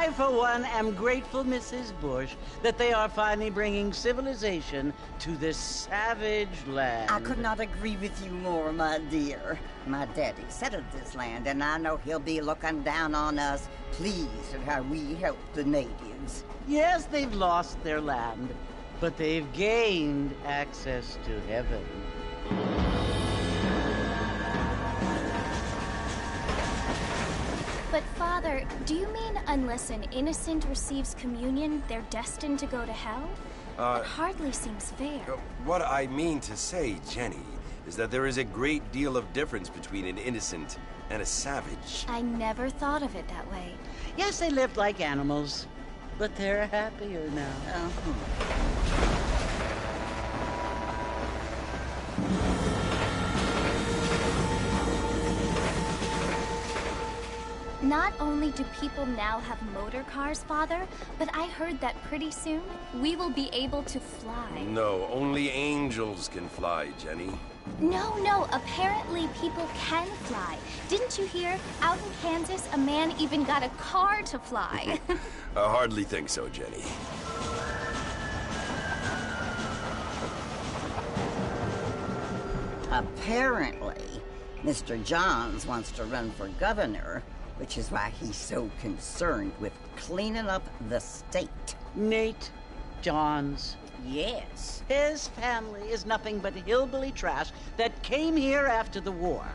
I, for one, am grateful, Mrs. Bush, that they are finally bringing civilization to this savage land. I could not agree with you more, my dear. My daddy settled this land, and I know he'll be looking down on us, pleased at how we help the natives. Yes, they've lost their land, but they've gained access to heaven. But Father, do you mean unless an innocent receives communion, they're destined to go to hell? That hardly seems fair. What I mean to say, Jenny, is that there is a great deal of difference between an innocent and a savage. I never thought of it that way. Yes, they lived like animals, but they're happier now. Not only do people now have motor cars, Father, but I heard that pretty soon we will be able to fly. No, only angels can fly, Jenny. No, apparently people can fly. Didn't you hear? Out in Kansas, a man even got a car to fly. I hardly think so, Jenny. Apparently, Mr. Johns wants to run for governor, which is why he's so concerned with cleaning up the state. Nate Johns. Yes. His family is nothing but hillbilly trash that came here after the war.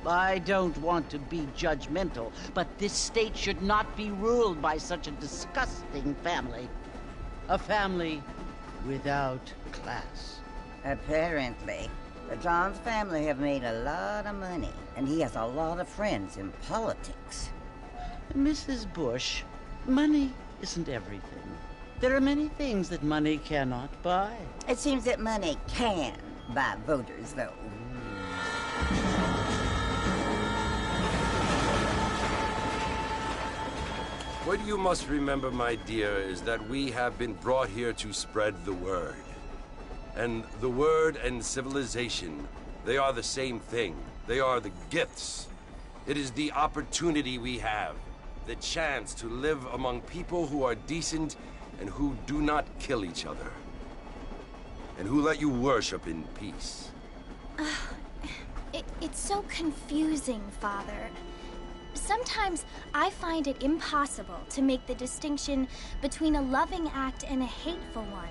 I don't want to be judgmental, but this state should not be ruled by such a disgusting family. A family without class. Apparently. The Johns family have made a lot of money, and he has a lot of friends in politics. Mrs. Bush, money isn't everything. There are many things that money cannot buy. It seems that money can buy voters, though. What you must remember, my dear, is that we have been brought here to spread the word. And the word and civilization, they are the same thing. They are the gifts. It is the opportunity we have, the chance to live among people who are decent and who do not kill each other, and who let you worship in peace. It's so confusing, Father. Sometimes I find it impossible to make the distinction between a loving act and a hateful one.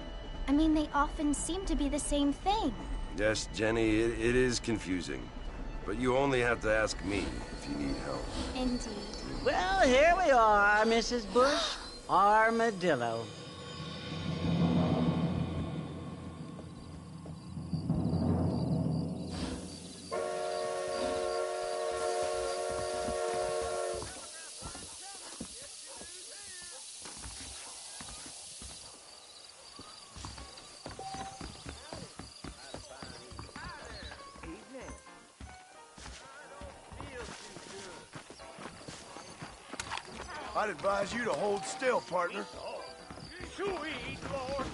I mean, they often seem to be the same thing. Yes, Jenny, it is confusing. But you only have to ask me if you need help. Indeed. Well, here we are, Mrs. Bush. Armadillo. I'd advise you to hold still, partner. Sweet Lord.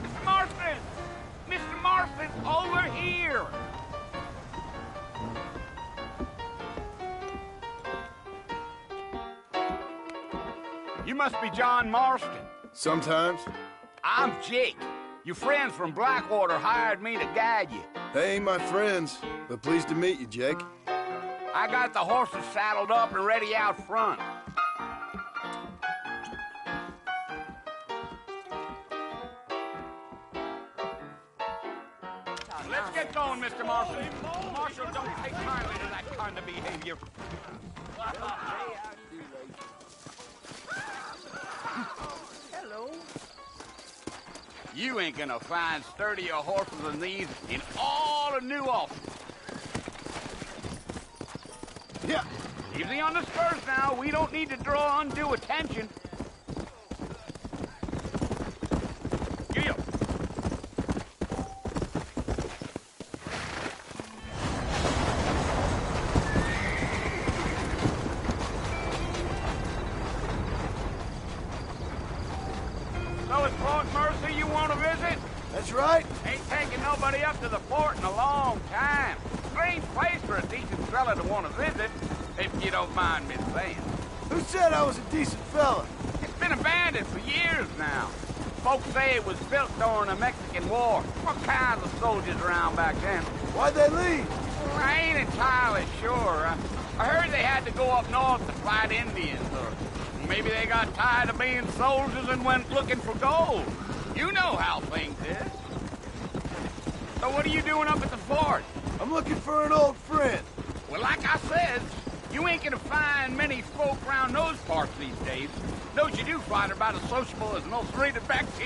Mr. Marston! Mr. Marston, over here! You must be John Marston. Sometimes. I'm Jake. Your friends from Blackwater hired me to guide you. They ain't my friends, but pleased to meet you, Jake. I got the horses saddled up and ready out front. Let's get going, Mr. Marshall. Marshall, don't take kindly to that kind of behavior. Hello. You ain't gonna find sturdier horses than these in all of New Austin. Yeah. Easy on the spurs now. We don't need to draw undue attention. Giddy up. So it's Fort Mercy you want to visit? That's right. Ain't taking nobody up to the fort in a long time. Strange place for a decent fella to want to visit, if you don't mind me saying. Who said I was a decent fella? It's been abandoned for years now. Folks say it was built during the Mexican War. What kinds of soldiers around back then? Why'd they leave? Well, I ain't entirely sure. I heard they had to go up north to fight Indians, or maybe they got tired of being soldiers and went looking for gold. You know how things is. So what are you doing up at the fort? I'm looking for an old friend. Well, like I said, you ain't gonna find many folk around those parts these days. Those you do find are about as sociable as an old three-to back to.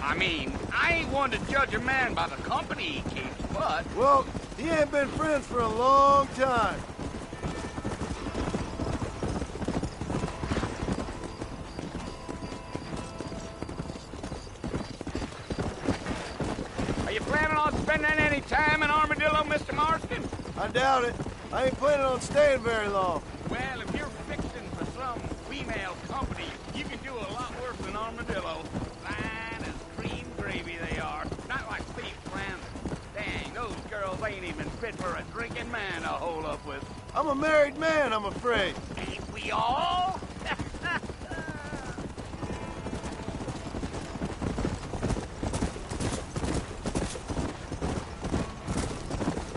I mean, I ain't one to judge a man by the company he keeps, but... Well, he ain't been friends for a long time. Are you planning on spending any time in Armadillo, Mr. Marston? I doubt it. I ain't planning on staying very long. Well, if you're fixing for some female company, you can do a lot worse than Armadillo. Fine as cream gravy they are. Not like thief plans. Dang, those girls ain't even fit for a drinking man to hole up with. I'm a married man, I'm afraid. Ain't we all?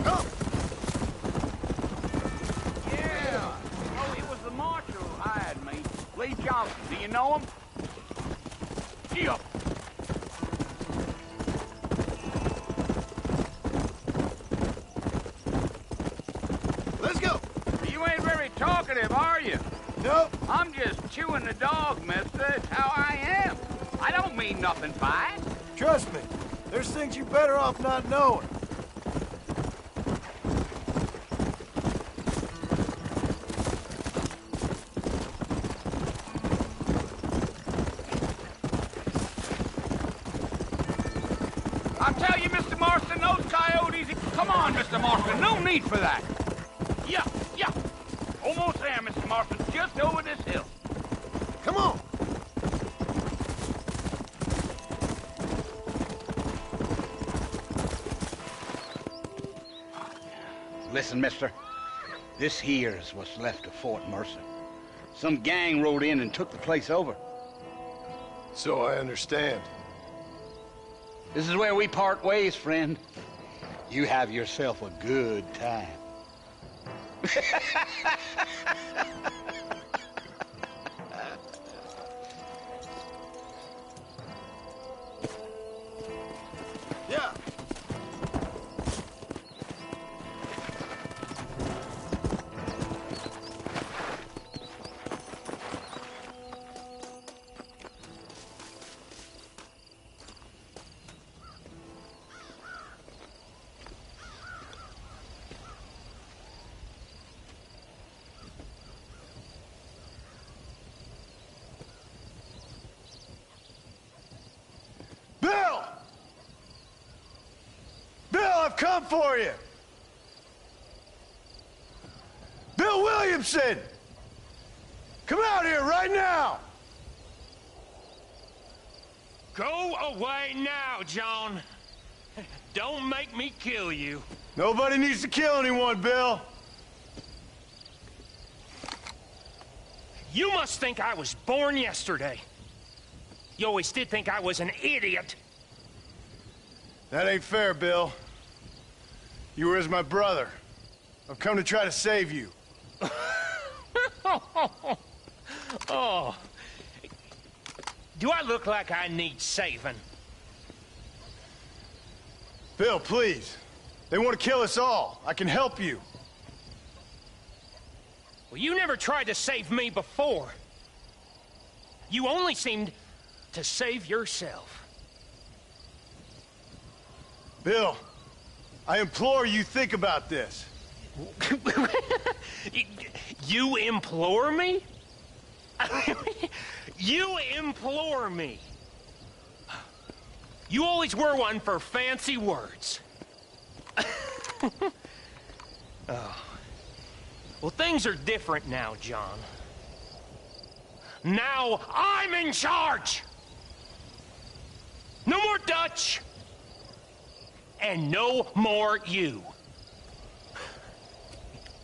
Oh, Yeah. Oh, it was the marshal who hired me. Lee Johnson. Do you know him? Yeah. let's go. You ain't very talkative, are you? Nope. I'm just chewing the dog, mister. It's how I am. I don't mean nothing by it. Trust me. There's things you're better off not knowing. I tell you, Mr. Marston, those coyotes... Come on, Mr. Marston, no need for that. Yeah, yeah. Almost there, Mr. Marston, just over this hill. Come on. Listen, mister. This here's what's left of Fort Mercer. Some gang rode in and took the place over. So I understand. This is where we part ways, friend. You have yourself a good time. Yeah. Bill! Bill, I've come for you! Bill Williamson! Come out here right now! Go away now, John. Don't make me kill you. Nobody needs to kill anyone, Bill. You must think I was born yesterday. You always did think I was an idiot. That ain't fair, Bill. You were as my brother. I've come to try to save you. Oh. Do I look like I need saving? Bill, please. They want to kill us all. I can help you. Well, you never tried to save me before. You only seemed to save yourself. Bill, I implore you think about this. You implore me? You implore me? You always were one for fancy words. Oh. Well, things are different now, John. Now I'm in charge! No more Dutch! And no more you.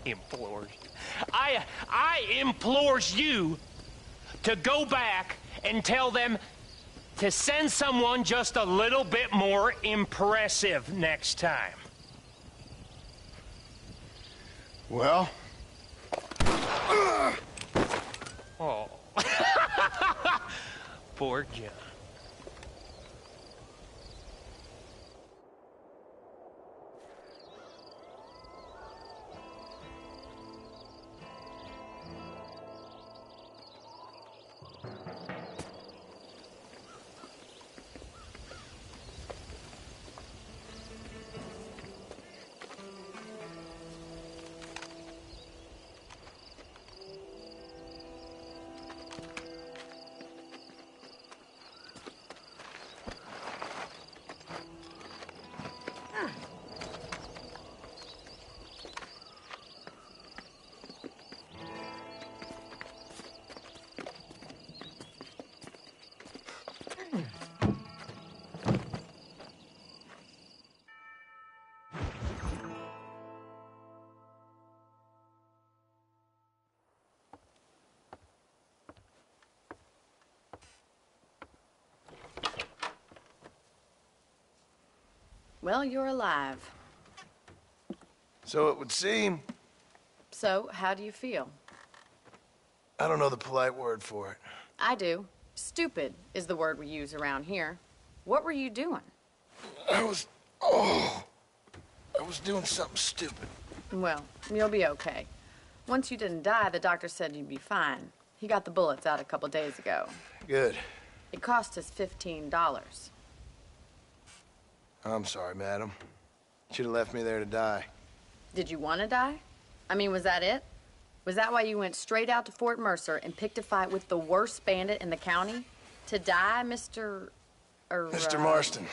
Implores. I implores you to go back and tell them to send someone just a little bit more impressive next time. Well? Oh. Poor John. Well, you're alive. So it would seem. So, how do you feel? I don't know the polite word for it. I do. Stupid is the word we use around here. What were you doing? I was doing something stupid. Well, you'll be okay. Once you didn't die, the doctor said you'd be fine. He got the bullets out a couple days ago. Good. It cost us $15. I'm sorry, madam. Should have left me there to die. Did you want to die? I mean, was that it? Was that why you went straight out to Fort Mercer and picked a fight with the worst bandit in the county? To die, Mr. Mr. Marston.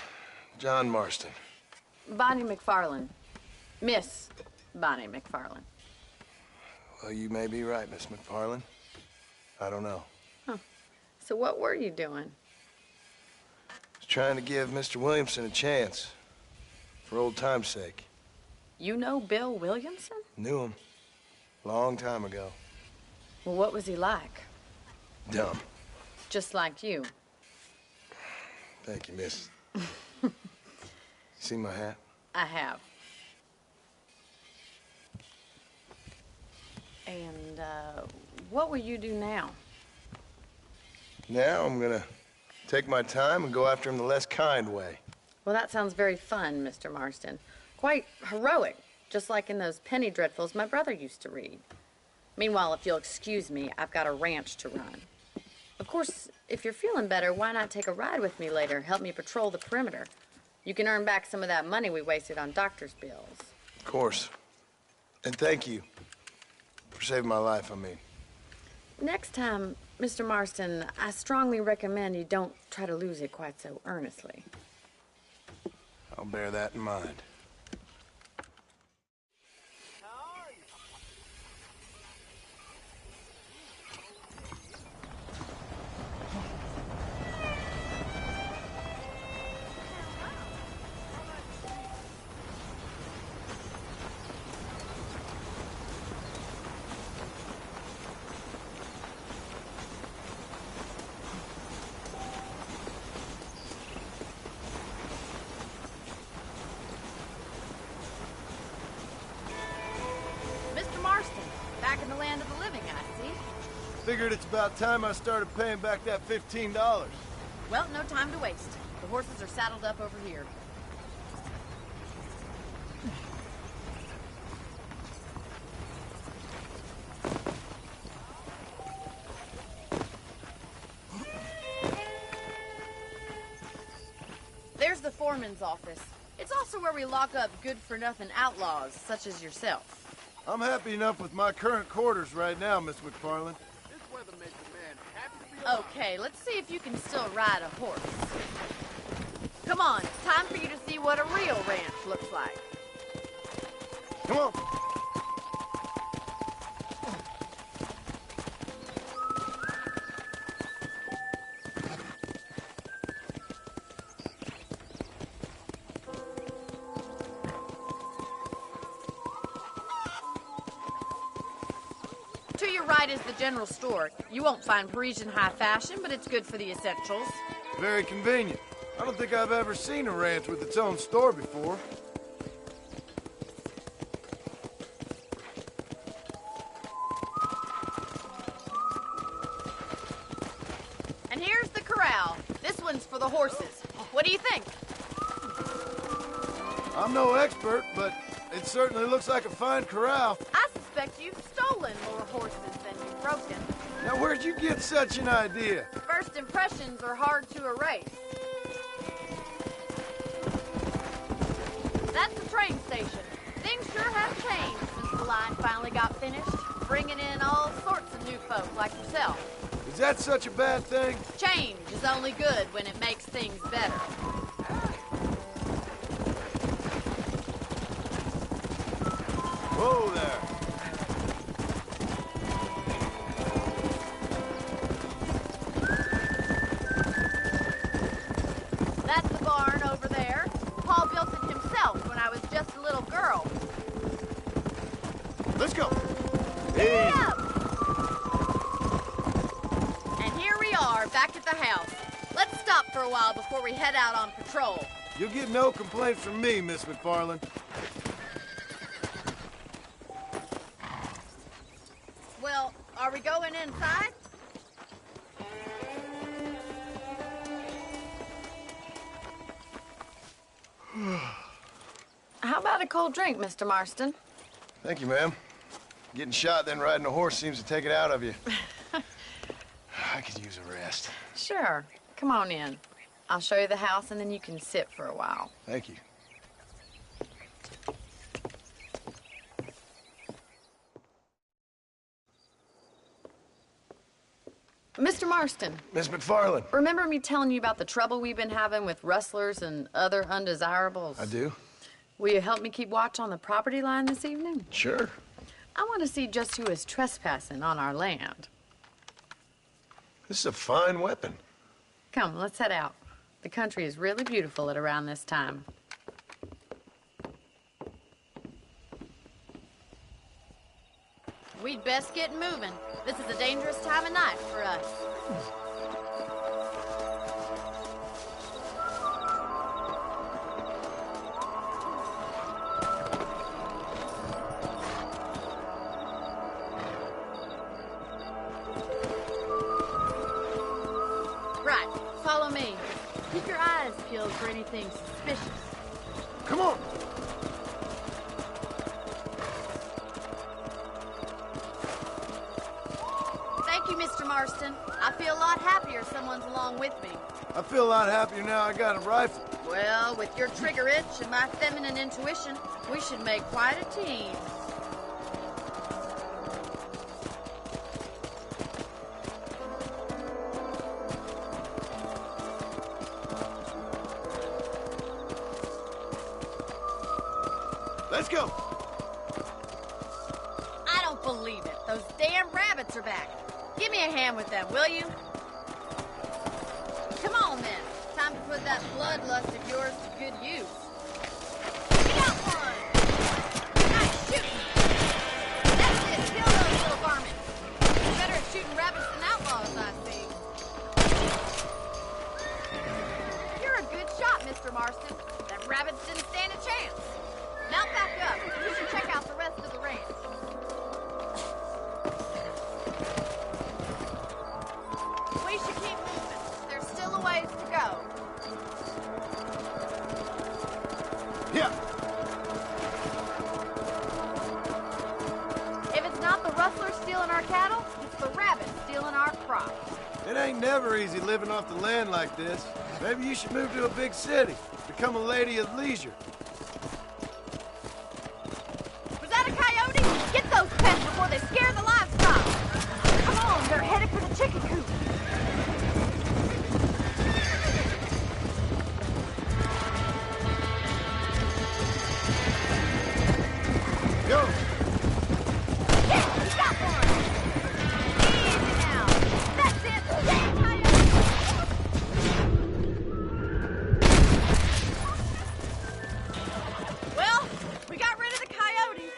John Marston. Bonnie McFarland. Miss Bonnie McFarland. Well, you may be right, Miss McFarland. I don't know. Huh. So what were you doing? I was trying to give Mr. Williamson a chance. For old time's sake. You know Bill Williamson? Knew him. Long time ago. Well, what was he like? Dumb. Just like you. Thank you, miss. See my hat? I have. And, what will you do now? Now I'm gonna take my time and go after him the less kind way. Well, that sounds very fun, Mr. Marston. Quite heroic, just like in those penny dreadfuls my brother used to read. Meanwhile, if you'll excuse me, I've got a ranch to run. Of course, if you're feeling better, why not take a ride with me later? Help me patrol the perimeter. You can earn back some of that money we wasted on doctor's bills. Of course. And thank you for saving my life, I mean. Next time, Mr. Marston, I strongly recommend you don't try to lose it quite so earnestly. I'll bear that in mind. Mr. Marston, back in the land of the living, I see. Figured it's about time I started paying back that $15. Well, no time to waste. The horses are saddled up over here. There's the foreman's office. It's also where we lock up good-for-nothing outlaws, such as yourself. I'm happy enough with my current quarters right now, Miss McFarland. This weather makes a man happy to be alive. Okay, let's see if you can still ride a horse. Come on, time for you to see what a real ranch looks like. Come on. side is the general store. You won't find Parisian high fashion, but it's good for the essentials. Very convenient. I don't think I've ever seen a ranch with its own store before. And here's the corral. This one's for the horses. What do you think? I'm no expert, but it certainly looks like a fine corral. I suspect you've stolen more horses than you've broken. Now, where'd you get such an idea? First impressions are hard to erase. That's the train station. Things sure have changed since the line finally got finished, bringing in all sorts of new folk like yourself. Is that such a bad thing? Change is only good when it makes things better. Whoa there. That's the barn over there. Paul built it himself when I was just a little girl. Let's go. Giddy up! And here we are, back at the house. Let's stop for a while before we head out on patrol. You'll get no complaints from me, Miss McFarland. Well, are we going inside? How about a cold drink, Mr. Marston? Thank you, ma'am. Getting shot, then riding a horse seems to take it out of you. I could use a rest. Sure. Come on in. I'll show you the house, and then you can sit for a while. Thank you. Mr. Marston. Miss McFarland. Remember me telling you about the trouble we've been having with rustlers and other undesirables? I do. Will you help me keep watch on the property line this evening? Sure. I want to see just who is trespassing on our land. This is a fine weapon. Come, let's head out. The country is really beautiful at around this time. We'd best get moving. This is a dangerous time of night for us. Right, follow me. Keep your eyes peeled for anything suspicious. Come on. Thank you, Mr. Marston. I feel a lot happier someone's along with me. I feel a lot happier now I got a rifle. Well, with your trigger itch and my feminine intuition, we should make quite a team. Let's go. I don't believe it. Those damn rabbits are back. Give me a hand with them, will you? Come on, then. Time to put that bloodlust of yours to good use. Got one! Nice shooting! That's it. Kill those little varmints. You're better at shooting rabbits than outlaws, I see. You're a good shot, Mr. Marston. That rabbits didn't stand a chance. Mount back up. We should check out the rest of the ranch. We should keep moving. There's still a ways to go. Yeah. If it's not the rustlers stealing our cattle, it's the rabbits stealing our crops. It ain't never easy living off the land like this. Maybe you should move to a big city. Become a lady of leisure. Was that a coyote? Get those pests before they scare the livestock. Come on, they're headed for the chicken coop. Go. Yeah, you got one. Easy now. That's it. Damn coyote. Well, we got rid of the coyotes.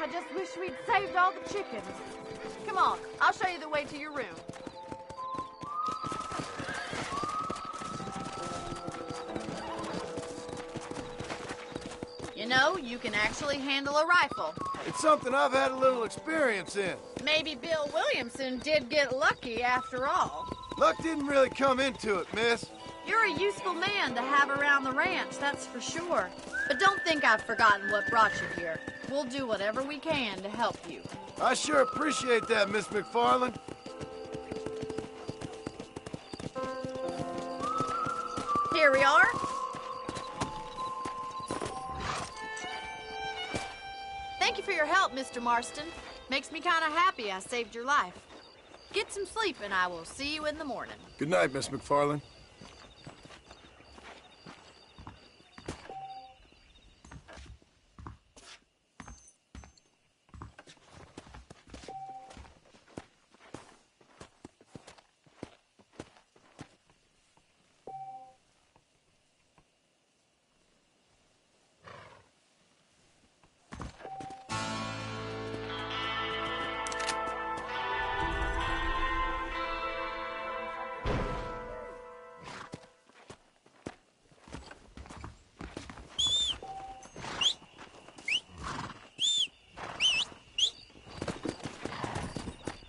I just wish we'd saved all the chickens. Come on, I'll show you the way to your room. You know, you can actually handle a rifle. It's something I've had a little experience in. Maybe Bill Williamson did get lucky after all. Luck didn't really come into it, miss. You're a useful man to have around the ranch, that's for sure. But don't think I've forgotten what brought you here. We'll do whatever we can to help you. I sure appreciate that, Miss McFarland. Here we are. Thank you for your help, Mr. Marston. Makes me kind of happy I saved your life. Get some sleep and I will see you in the morning. Good night, Miss McFarland.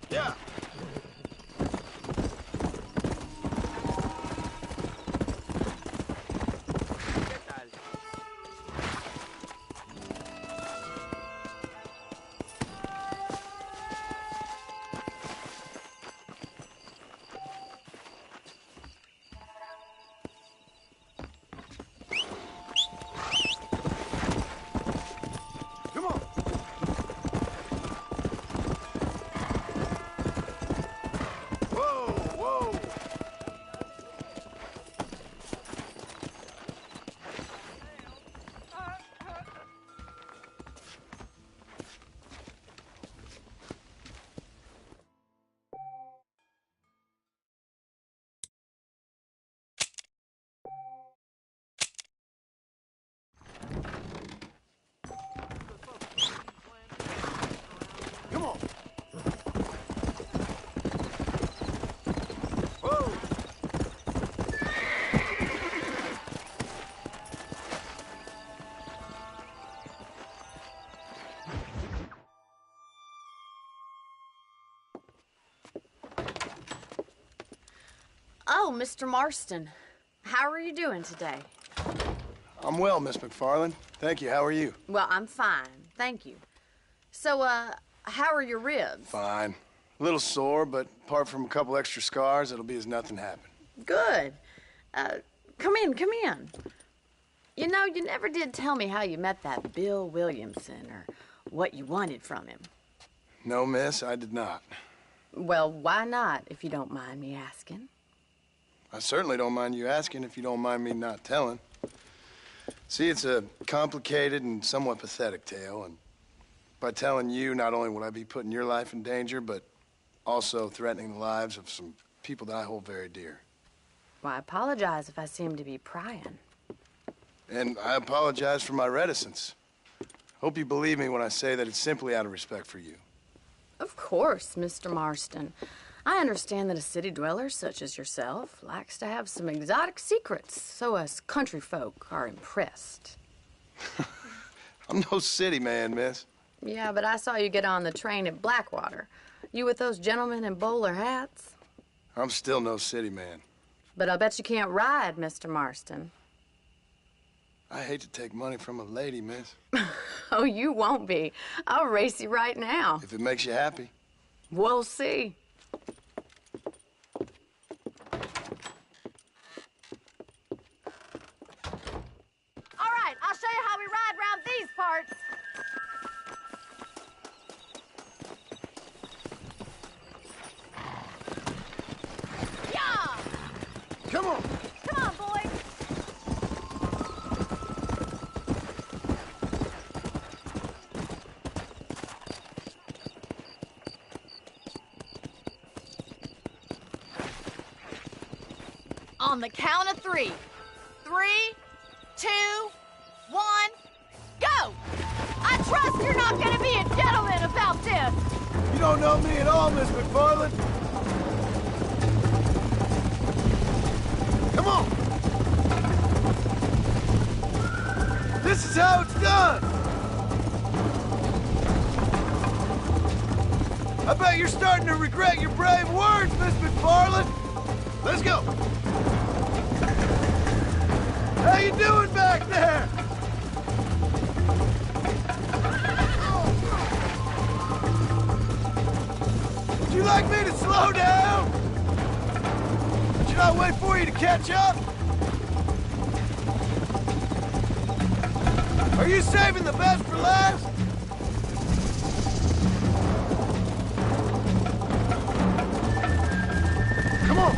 Yeah. Come on. Whoa. Oh, Mr. Marston. How are you doing today? I'm well, Miss McFarland. Thank you. How are you? Well, I'm fine. Thank you. So, how are your ribs? Fine. A little sore, but apart from a couple extra scars, it'll be as nothing happened. Good. Come in, come in. You know, you never did tell me how you met that Bill Williamson or what you wanted from him. No, miss, I did not. Well, why not, if you don't mind me asking? I certainly don't mind you asking if you don't mind me not telling. See, it's a complicated and somewhat pathetic tale, and by telling you, not only would I be putting your life in danger, but also threatening the lives of some people that I hold very dear. Well, I apologize if I seem to be prying. And I apologize for my reticence. Hope you believe me when I say that it's simply out of respect for you. Of course, Mr. Marston. I understand that a city dweller such as yourself likes to have some exotic secrets, so us country folk are impressed. I'm no city man, miss. Yeah, but I saw you get on the train at Blackwater. You with those gentlemen in bowler hats? I'm still no city man. But I bet you can't ride, Mr. Marston. I hate to take money from a lady, miss. Oh, you won't be. I'll race you right now. If it makes you happy. We'll see. All right, I'll show you how we ride around these parts. Yeah! Come on! Come on, boys. On the count of 3. 3, 2, 1, go! I trust you're not gonna be a gentleman. don't know me at all, Miss McFarland. Come on. This is how it's done. I bet you're starting to regret your brave words, Miss McFarland. Let's go. How you doing back there? Would you like me to slow down? Should I wait for you to catch up? Are you saving the best for last? Come on.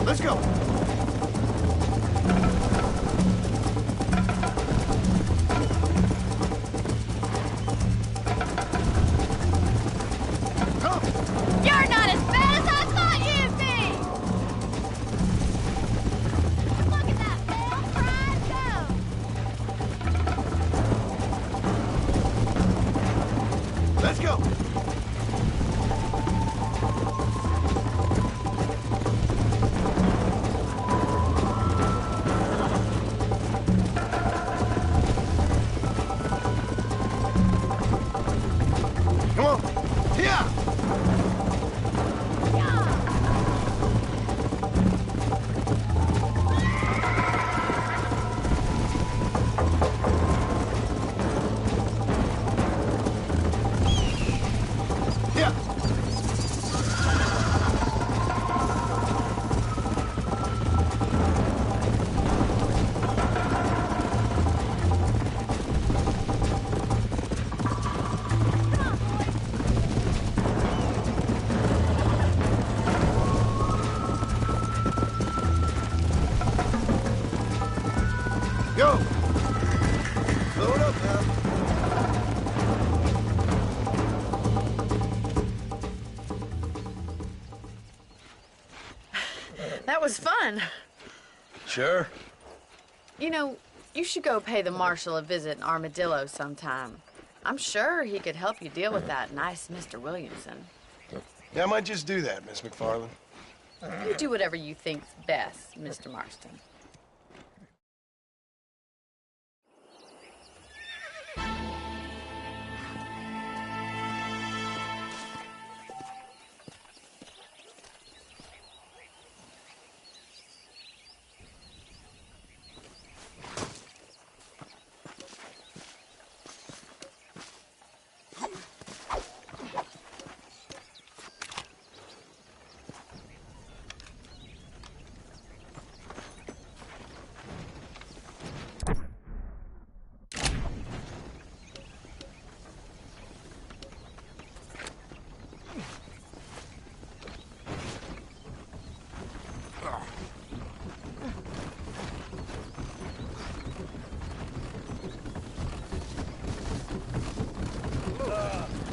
Let's go. You're not as bad as I thought you'd be! Look at that pale fried goat! Let's go. Come on. Yeah. Yeah. Go. Slow it up now. That was fun. Sure. You know, you should go pay the marshal a visit in Armadillo sometime. I'm sure he could help you deal with that nice Mr. Williamson. Yeah, I might just do that, Miss McFarland. You do whatever you think's best, Mr. Marston.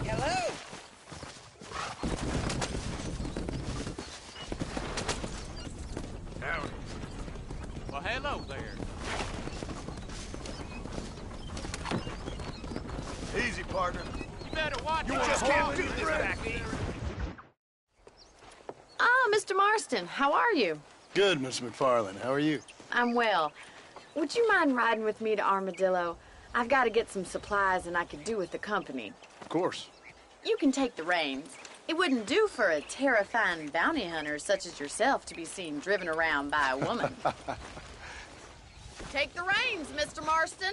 Hello? Howdy. Well, hello there. Easy, partner. You better watch You out. just can't do this back here. Ah, Mr. Marston, how are you? Good, Miss McFarland. How are you? I'm well. Would you mind riding with me to Armadillo? I've got to get some supplies and I could do with the company. Of course. You can take the reins. It wouldn't do for a terrifying bounty hunter such as yourself to be seen driven around by a woman. Take the reins, Mr. Marston.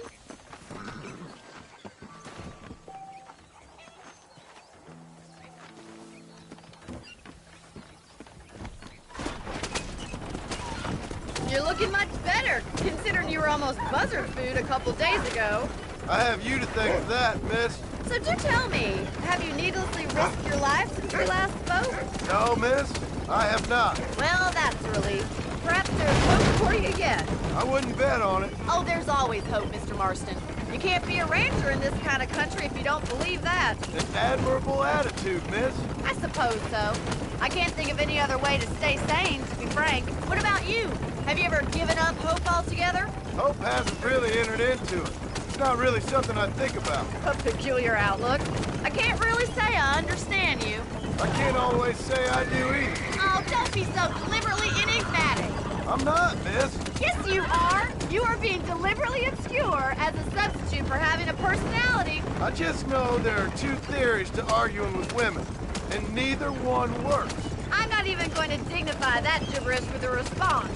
You're looking much better, considering you were almost buzzard food a couple days ago. I have you to thank for that, miss. So do tell me, have you needlessly risked your life since we last spoke? No, miss, I have not. Well, that's a relief. Perhaps there's hope for you yet. I wouldn't bet on it. Oh, there's always hope, Mr. Marston. You can't be a rancher in this kind of country if you don't believe that. An admirable attitude, miss. I suppose so. I can't think of any other way to stay sane, to be frank. What about you? Have you ever given up hope altogether? Hope hasn't really entered into it. It's not really something I think about. A peculiar outlook. I can't really say I understand you. I can't always say I do either. Oh, don't be so deliberately enigmatic. I'm not, miss. Yes, you are. You are being deliberately obscure as a substitute for having a personality. I just know there are two theories to arguing with women, and neither one works. I'm not even going to dignify that gibberish with a response.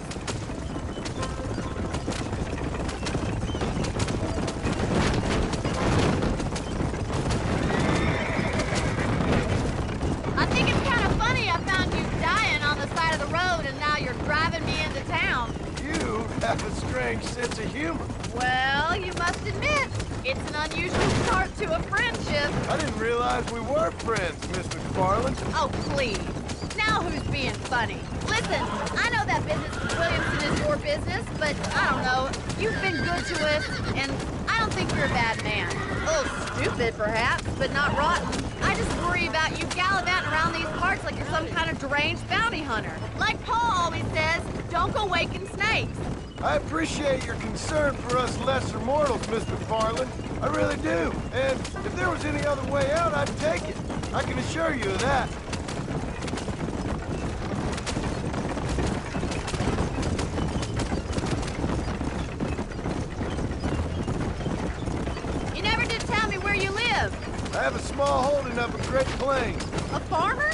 I think it's kind of funny I found you dying on the side of the road and now you're driving me into town. You have a strange sense of humor. Well, you must admit, it's an unusual start to a friendship. I didn't realize we were friends, Miss McFarland. Oh, please. Now who's being funny? Listen, I know that business with Williamson is your business, but I don't know. You've been good to us, and I don't think you're a bad man. A little stupid, perhaps, but not rotten. I just worry about you gallivanting around these parts like you're some kind of deranged bounty hunter. Like Paul always says, don't go waking snakes. I appreciate your concern for us lesser mortals, Miss McFarland. I really do. And if there was any other way out, I'd take it. I can assure you of that. You never did tell me where you live. I have a small holding up in Great Plains. A farmer?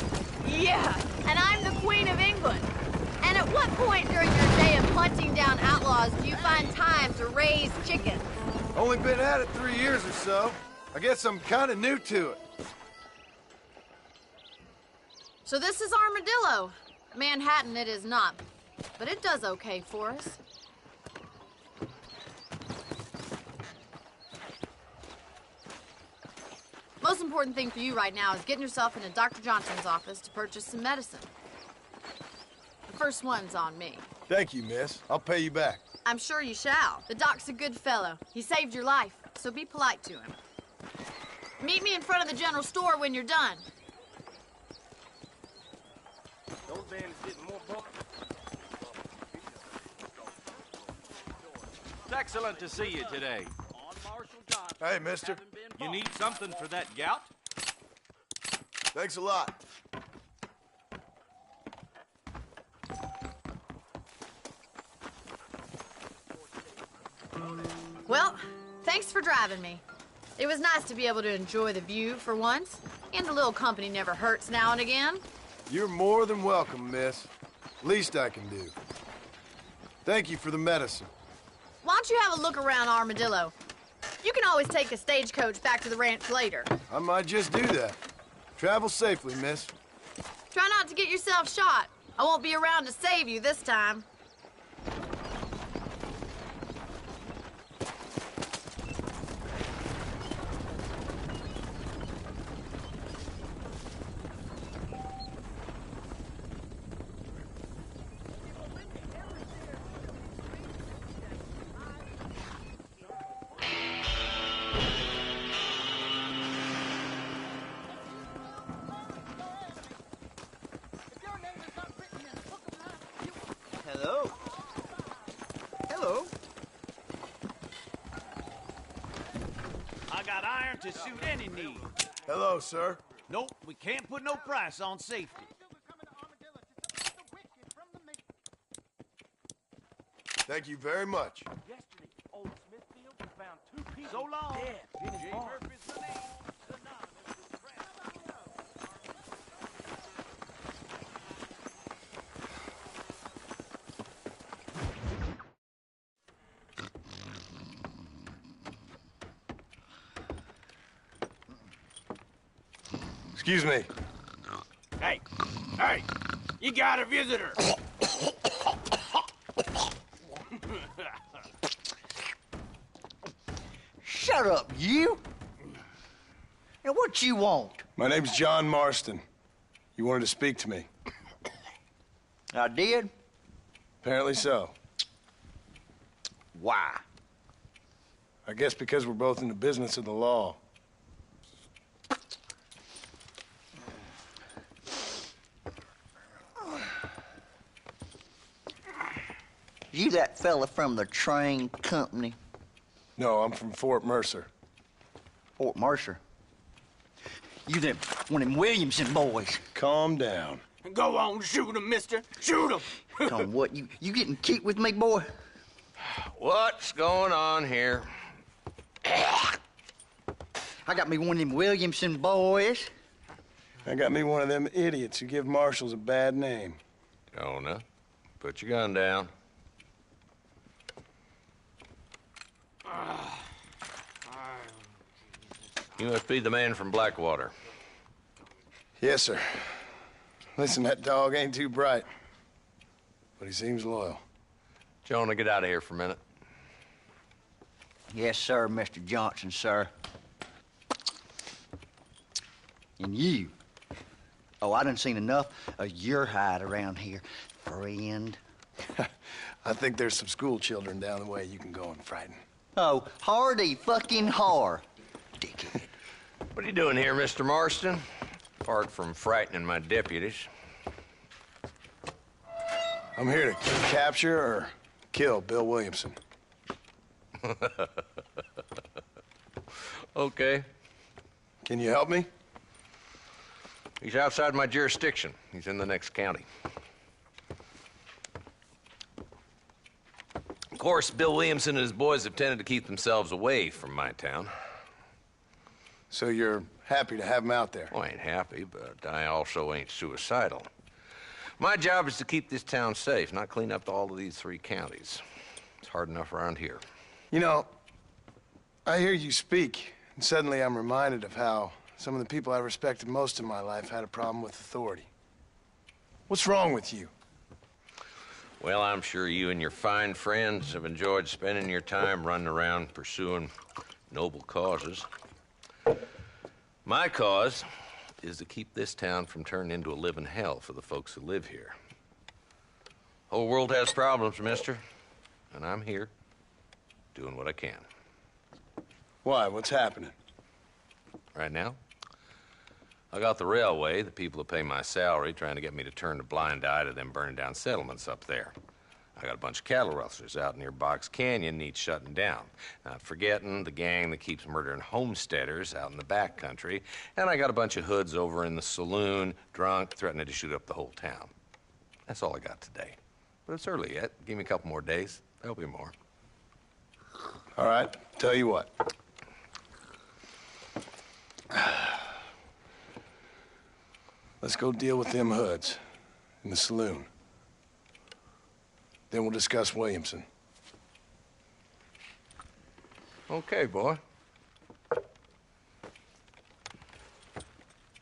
Yeah, and I'm the Queen of England. And at what point during your day of hunting down outlaws do you find time to raise chickens? Only been at it 3 years or so. I guess I'm kind of new to it. So this is Armadillo. Manhattan it is not, but it does okay for us. Most important thing for you right now is getting yourself into Dr. Johnson's office to purchase some medicine. The first one's on me. Thank you, miss. I'll pay you back. I'm sure you shall. The doc's a good fellow. He saved your life, so be polite to him. Meet me in front of the general store when you're done. It's excellent to see you today. Hey, mister. You need something for that gout? Thanks a lot. Well, thanks for driving me. It was nice to be able to enjoy the view for once, and a little company never hurts now and again. You're more than welcome, miss. Least I can do. Thank you for the medicine. Why don't you have a look around Armadillo? You can always take a stagecoach back to the ranch later. I might just do that. Travel safely, miss. Try not to get yourself shot. I won't be around to save you this time. Hello. Hello. I got iron to suit any need. Hello, sir. Nope, we can't put no price on safety. Thank you very much. Yesterday, old Smithfield found 2 people. So long. Dead. J. Murphy's the name. Excuse me. Hey, hey, you got a visitor. Shut up, you. Now, what you want? My name's John Marston. You wanted to speak to me. I did? Apparently so. Why? I guess because we're both in the business of the law. You that fella from the train company? No, I'm from Fort Mercer. Fort Mercer? You them one of them Williamson boys? Calm down. Go on, shoot him, mister. Shoot him. Come on, what, you getting keep with me, boy? What's going on here? I got me one of them Williamson boys. I got me one of them idiots who give marshals a bad name. Jonah, put your gun down. You must be the man from Blackwater. Yes, sir. Listen, that dog ain't too bright, but he seems loyal. Jonah, get out of here for a minute. Yes, sir, Mr. Johnson, sir. And you. Oh, I done seen enough of your hide around here, friend. I think there's some school children down the way you can go and frighten. Oh, hardy fucking har. Dickhead. What are you doing here, Mr. Marston? Apart from frightening my deputies. I'm here to capture or kill Bill Williamson. Okay. Can you help me? He's outside my jurisdiction. He's in the next county. Of course, Bill Williamson and his boys have tended to keep themselves away from my town. So you're happy to have him out there? Well, I ain't happy, but I also ain't suicidal. My job is to keep this town safe, not clean up all of these 3 counties. It's hard enough around here. You know, I hear you speak, and suddenly I'm reminded of how some of the people I respected most in my life had a problem with authority. What's wrong with you? Well, I'm sure you and your fine friends have enjoyed spending your time running around pursuing noble causes. My cause is to keep this town from turning into a living hell for the folks who live here. Whole world has problems, mister, and I'm here doing what I can. Why? What's happening? Right now, I got the railway, the people who pay my salary, trying to get me to turn a blind eye to them burning down settlements up there. I got a bunch of cattle rustlers out near Box Canyon needs shutting down. Not forgetting the gang that keeps murdering homesteaders out in the back country. And I got a bunch of hoods over in the saloon, drunk, threatening to shoot up the whole town. That's all I got today. But it's early yet. Give me a couple more days. There'll be more. All right, tell you what. Let's go deal with them hoods in the saloon. Then we'll discuss Williamson. Okay, boy.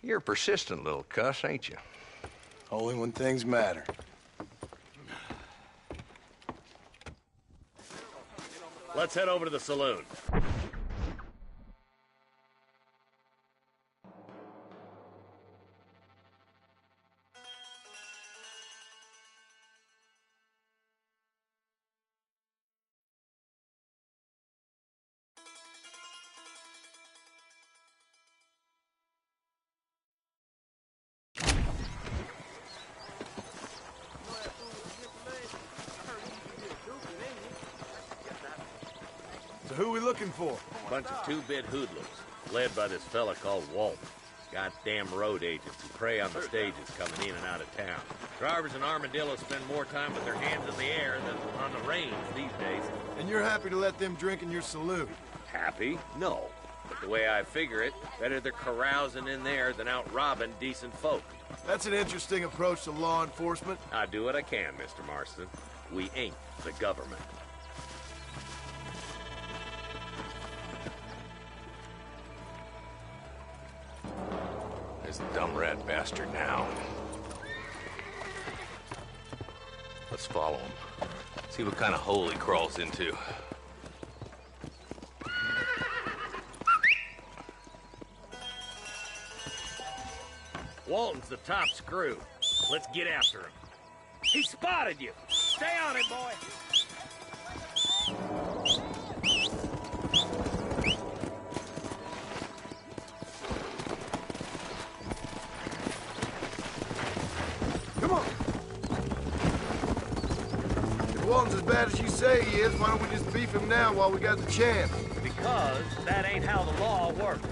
You're a persistent little cuss, ain't you? Only when things matter. Let's head over to the saloon. So who we looking for? Bunch of two-bit hoodlums, led by this fella called Walt. Goddamn road agents who prey on the stages coming in and out of town. Drivers and armadillos spend more time with their hands in the air than on the reins these days. And you're happy to let them drink in your saloon? Happy? No. But the way I figure it, better they're carousing in there than out robbing decent folk. That's an interesting approach to law enforcement. I do what I can, Mr. Marston. We ain't the government. This dumb rat bastard now. Let's follow him. See what kind of hole he crawls into. Walton's the top screw. Let's get after him. He spotted you. Stay on him, boy. say he is, why don't we just beef him now while we got the chance? Because that ain't how the law works.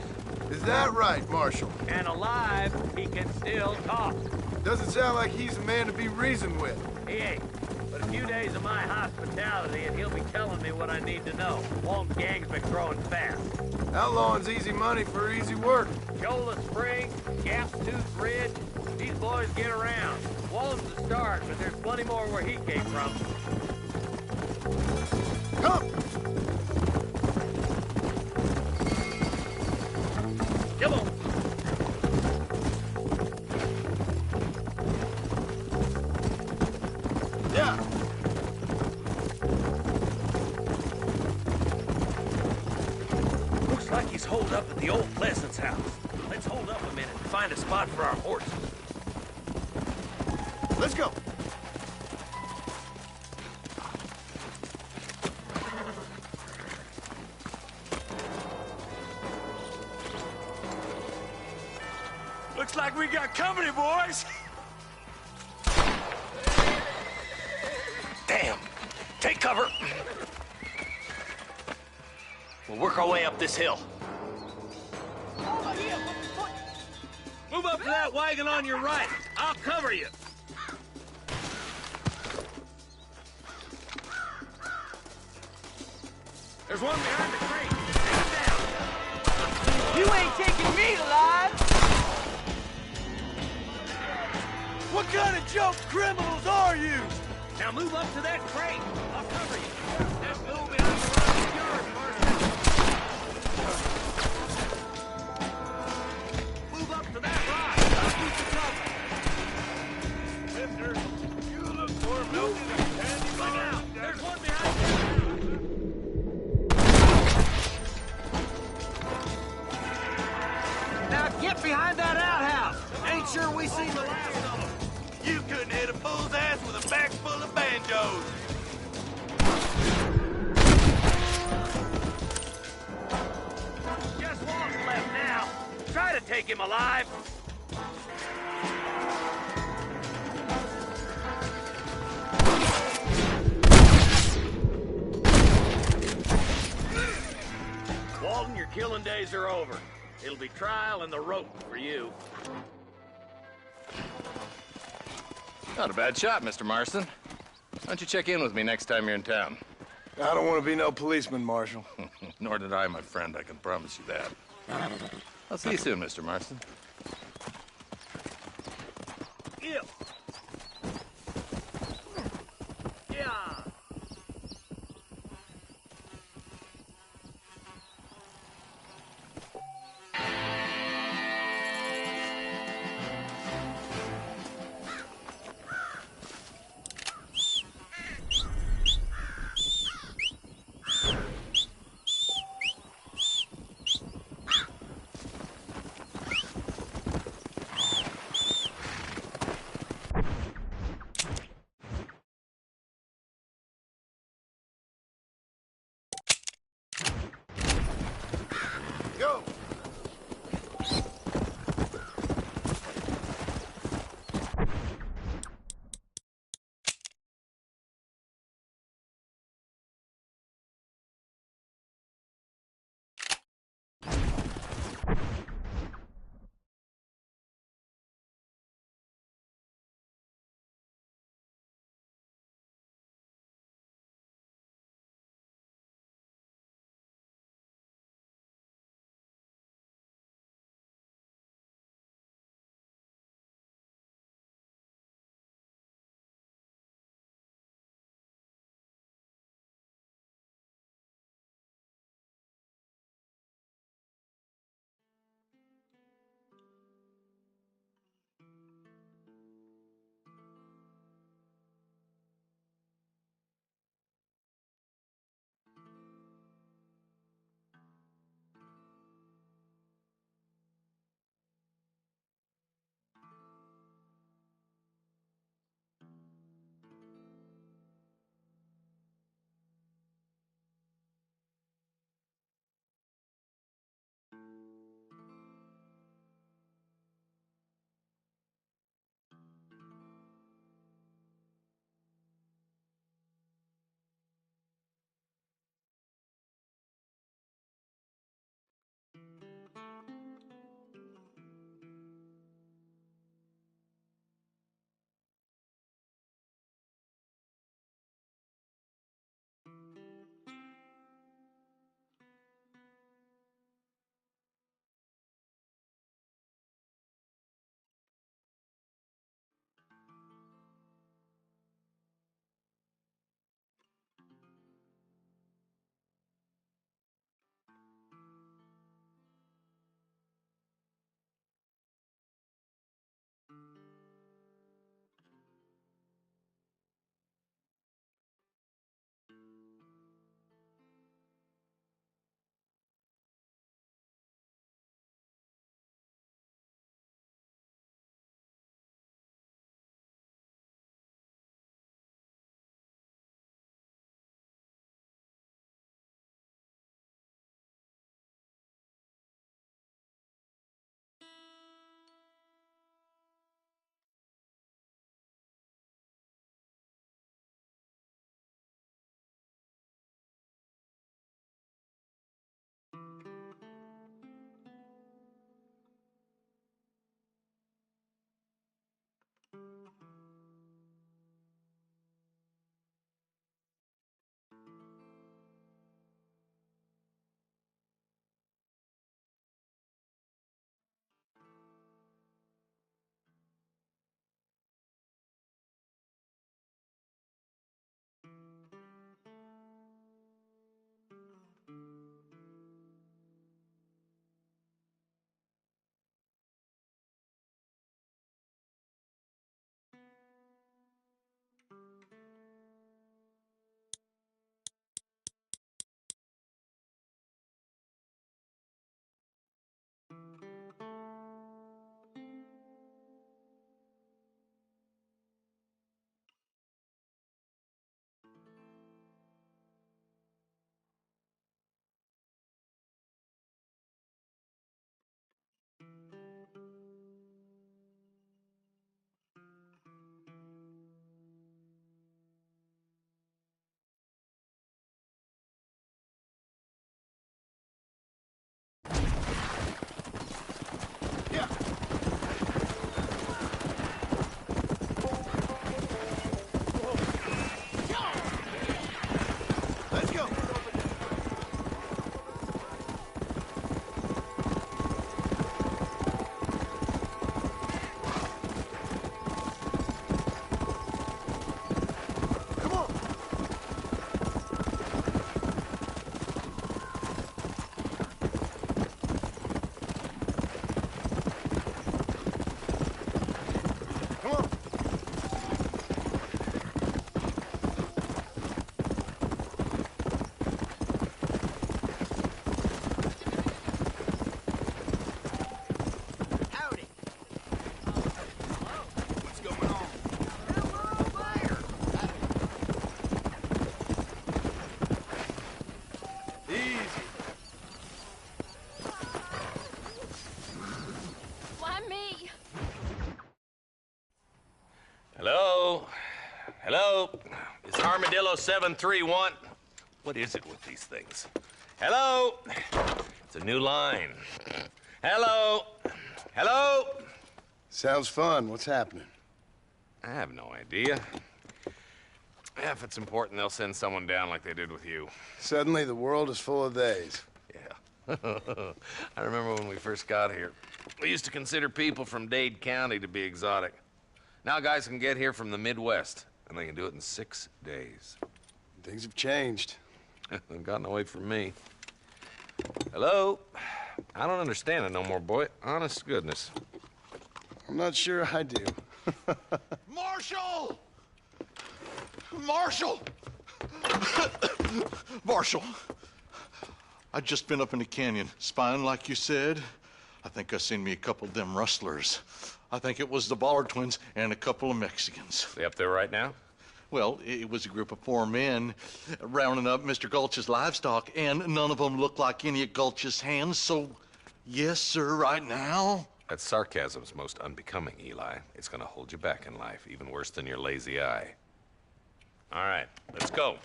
Is that right, Marshal? And alive, he can still talk. Doesn't sound like he's a man to be reasoned with. He ain't. But a few days of my hospitality and he'll be telling me what I need to know. Walton's gang's been growing fast. Outlawing's easy money for easy work. Shola Spring, Gap's Tooth Ridge, these boys get around. Walton's the start, but there's plenty more where he came from. Come! Come on! Yeah! Looks like he's holed up at the old Pleasance house. Let's hold up a minute and find a spot for our horses. Let's go! Looks like we got company, boys. Damn! Take cover! We'll work our way up this hill. Move up to that wagon on your right. I'll cover you. There's one behind the crate. Take it down. You ain't taking me alive. What kind of joke criminals are you? Now move up to that crate. I'll cover you. That move behind the rock is yours, Marshal. Move up to that rock. I'll keep you covered. Mister, you look more melted than candy. Look out! There's one behind you. Now get behind that outhouse. Ain't sure we seen the last of them. You couldn't hit a bull's ass with a bag full of banjos. Just Walton left now. Try to take him alive. Walton, your killing days are over. It'll be trial and the rope for you. Not a bad shot, Mr. Marston. Why don't you check in with me next time you're in town? I don't want to be no policeman, Marshal. Nor did I, my friend. I can promise you that. I'll see you soon, Mr. Marston. Yeah. Yeah. Armadillo 731. What is it with these things? Hello? It's a new line. Hello? Hello? Sounds fun. What's happening? I have no idea. If it's important, they'll send someone down like they did with you. Suddenly, the world is full of theys. Yeah. I remember when we first got here. We used to consider people from Dade County to be exotic. Now guys can get here from the Midwest, and they can do it in 6 days. Things have changed. They've gotten away from me. Hello? I don't understand it no more, boy. Honest to goodness. I'm not sure I do. Marshal! Marshal! Marshal, I'd just been up in the canyon, spying like you said. I think I seen me a couple of them rustlers. I think it was the Ballard twins and a couple of Mexicans. They up there right now? Well, it was a group of 4 men rounding up Mr. Gulch's livestock, and none of them looked like any of Gulch's hands, so yes, sir, right now. That sarcasm's most unbecoming, Eli. It's gonna hold you back in life, even worse than your lazy eye. All right, let's go.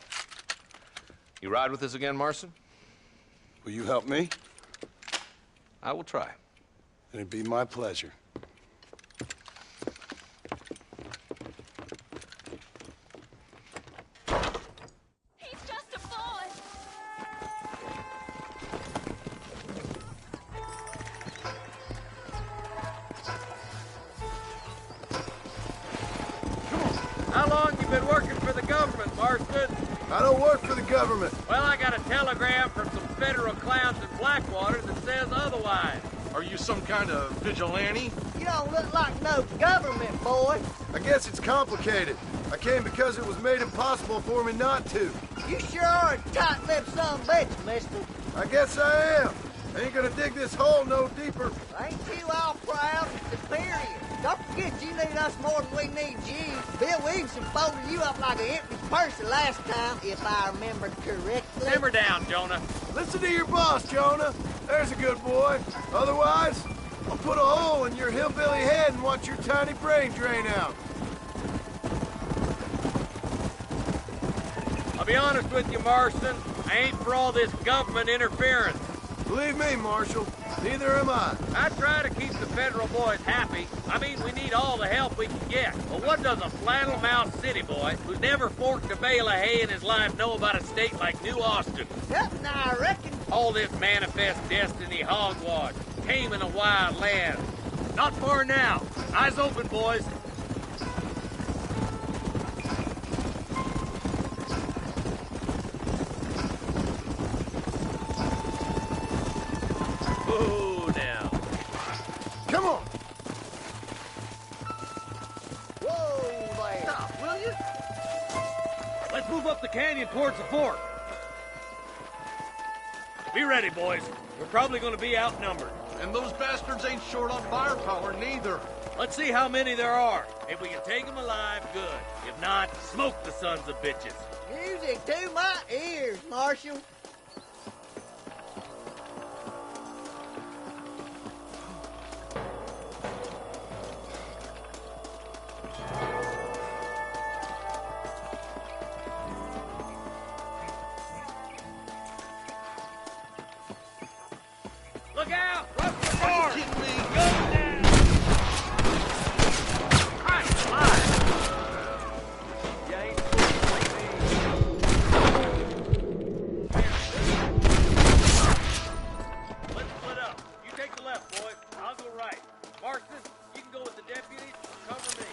You ride with us again, Marston? Will you help me? I will try. It'd be my pleasure. He's just a boy. How long you been working for the government, Marston? I don't work for the government. Well, I got a telegram from some federal clowns in Blackwater that says otherwise. Are you some kind of vigilante? You don't look like no government boy. I guess it's complicated. I came because it was made impossible for me not to. You sure are a tight-lipped son of a bitch, mister. I guess I am. I ain't gonna dig this hole no deeper. Ain't you all proud and superior? Don't forget you need us more than we need you. Bill Williamson folded you up like an empty purse the last time, if I remember correctly. Simmer down, Jonah. Listen to your boss, Jonah. There's a good boy. Otherwise, I'll put a hole in your hillbilly head and watch your tiny brain drain out. I'll be honest with you, Marston. I ain't for all this government interference. Believe me, Marshal, neither am I. I try to keep the federal boys happy. I mean, we need all the help we can get. But what does a flannel-mouthed city boy who's never forked a bale of hay in his life know about a state like New Austin? Nothing, I reckon. All this manifest destiny hogwash, taming a wild land. Not far now. Eyes open, boys. Ooh, now. Come on. Whoa there. Stop, will you? Let's move up the canyon towards the fort. Be ready, boys. We're probably going to be outnumbered. And those bastards ain't short on firepower, neither. Let's see how many there are. If we can take them alive, good. If not, smoke the sons of bitches. Music to my ears, Marshal. Look out! Rush the bar! Kidding me? Go down! Christ alive! You ain't fooling me. Let's split up. You take the left, boys. I'll go right. Marston, you can go with the deputies. Cover me.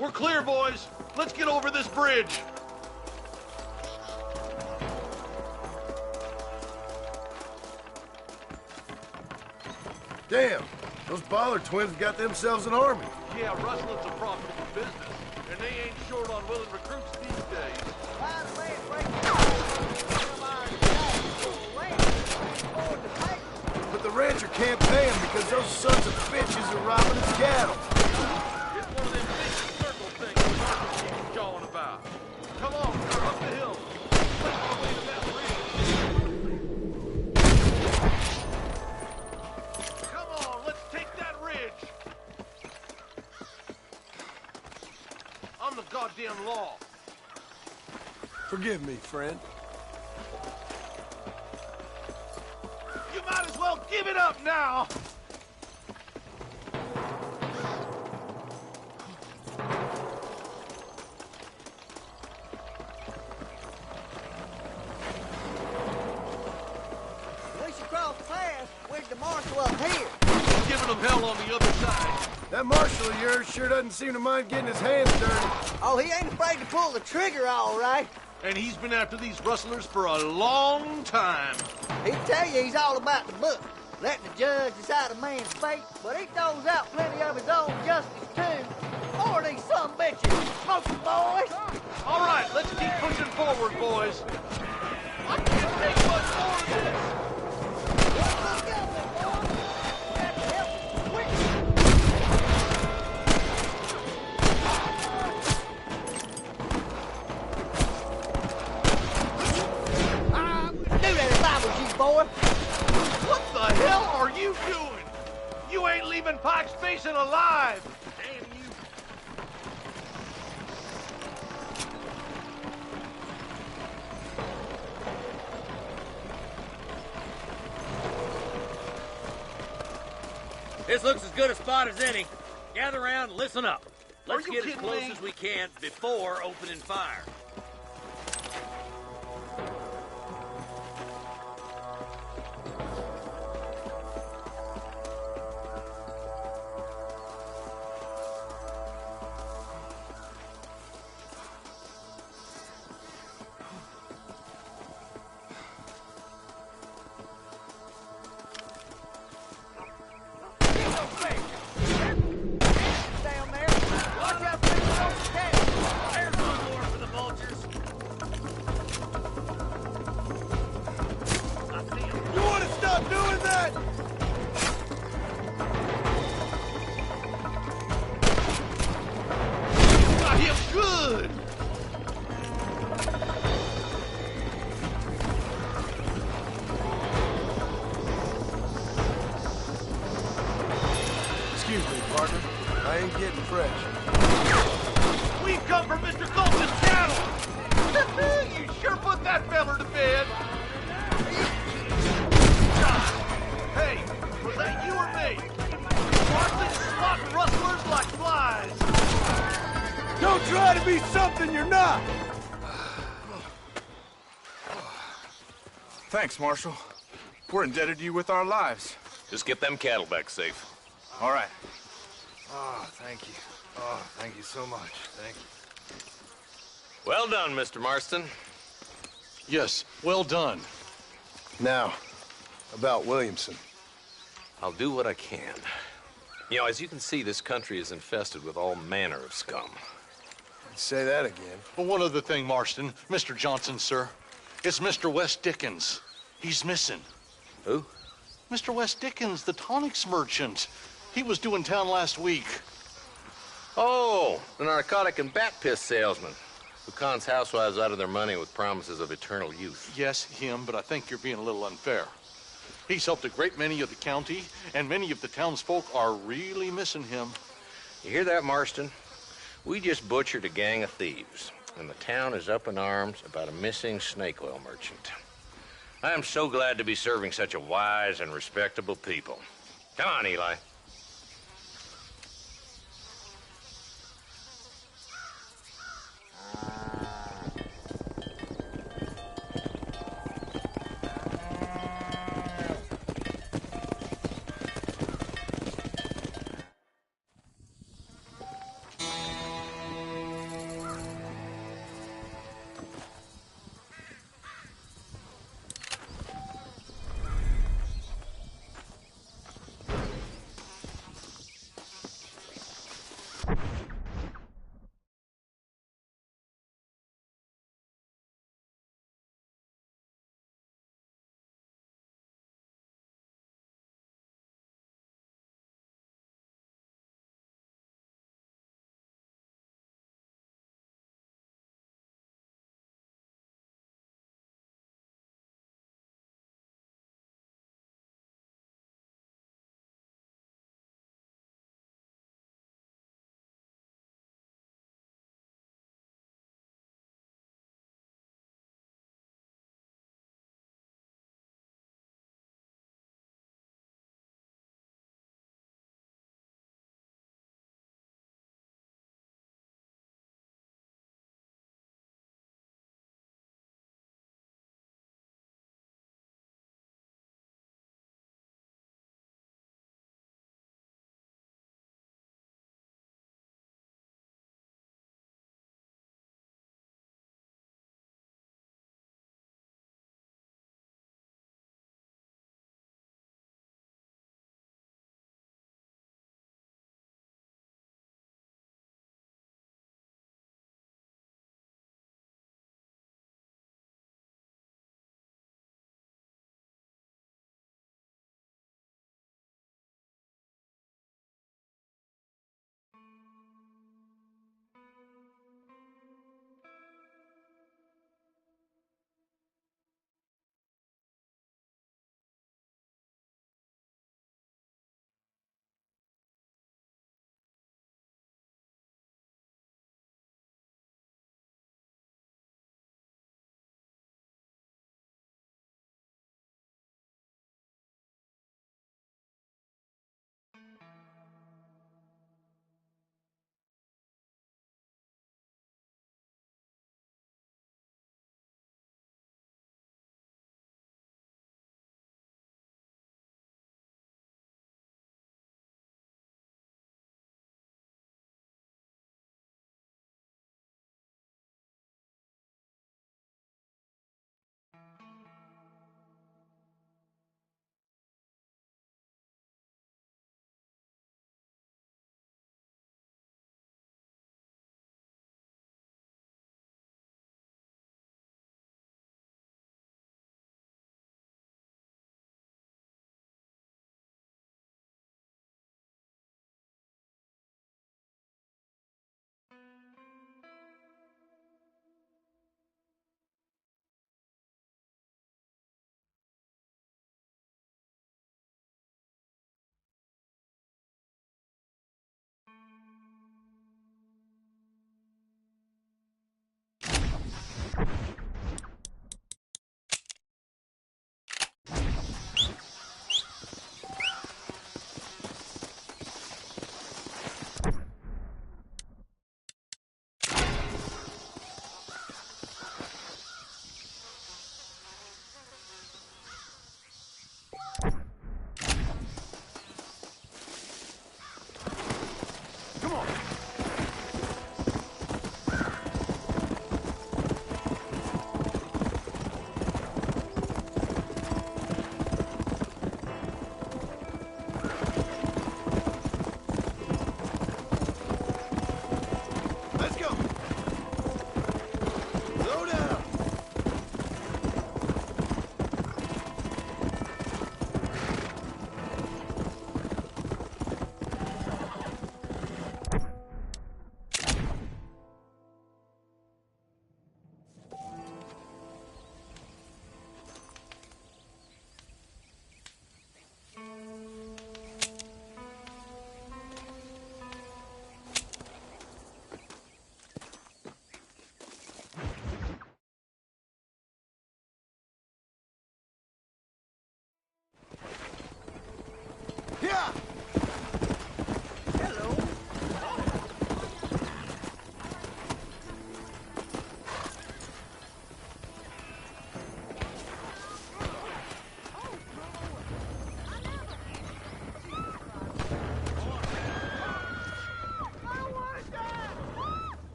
We're clear, boys. Let's get over this bridge. Damn, those Bollard twins got themselves an army. Yeah, rustling's a profitable business, and they ain't short on willing recruits these days. But the rancher can't pay him because those sons of bitches are robbing his cattle. It's one of them big circle things the market keeps jawing about. Come on, we're up the hill. Let's go away to that ridge. Come on, let's take that ridge. I'm the goddamn law. Forgive me, friend. You might as well give it up now. We should cross fast. Where's the marshal up here? Giving them hell on the other side. That marshal of yours sure doesn't seem to mind getting his hands dirty. Oh, he ain't afraid to pull the trigger, all right. And he's been after these rustlers for a long time. He'd tell you he's all about the book, letting the judge decide a man's fate, but he throws out plenty of his own justice, too. More of these some bitches. Smoke 'em, boys. All right, let's keep pushing forward, boys. I can't take much more of this. Look out, boys. We have to help them quick. I wouldn't do that if I was you, boy. What the hell are you doing? You ain't leaving Pike's Basin alive. Damn you. This looks as good a spot as any. Gather around and listen up. Let's you get as kidding close me? as we can before opening fire. Down there. Watch out for these cats. There's one more for the vultures. I see 'em. You want to stop doing that? Got him good. Excuse me, partner. I ain't getting fresh. We come from Mr. Colton's cattle. You sure put that feller to bed. Hey, was that you or me? Martin swatting rustlers like flies. Don't try to be something you're not! Thanks, Marshal. We're indebted to you with our lives. Just get them cattle back safe. All right. Oh, thank you. Oh, thank you so much. Thank you. Well done, Mr. Marston. Yes, well done. Now, about Williamson. I'll do what I can. You know, as you can see, this country is infested with all manner of scum. Say that again. But one other thing, Marston. Mr. Johnson, sir. It's Mr. West Dickens. He's missing. Who? Mr. West Dickens, the tonics merchant. He was due in town last week. Oh, the narcotic and bat piss salesman who cons housewives out of their money with promises of eternal youth. Yes, him, but I think you're being a little unfair. He's helped a great many of the county, and many of the townsfolk are really missing him. You hear that, Marston? We just butchered a gang of thieves, and the town is up in arms about a missing snake oil merchant. I am so glad to be serving such a wise and respectable people. Come on, Eli.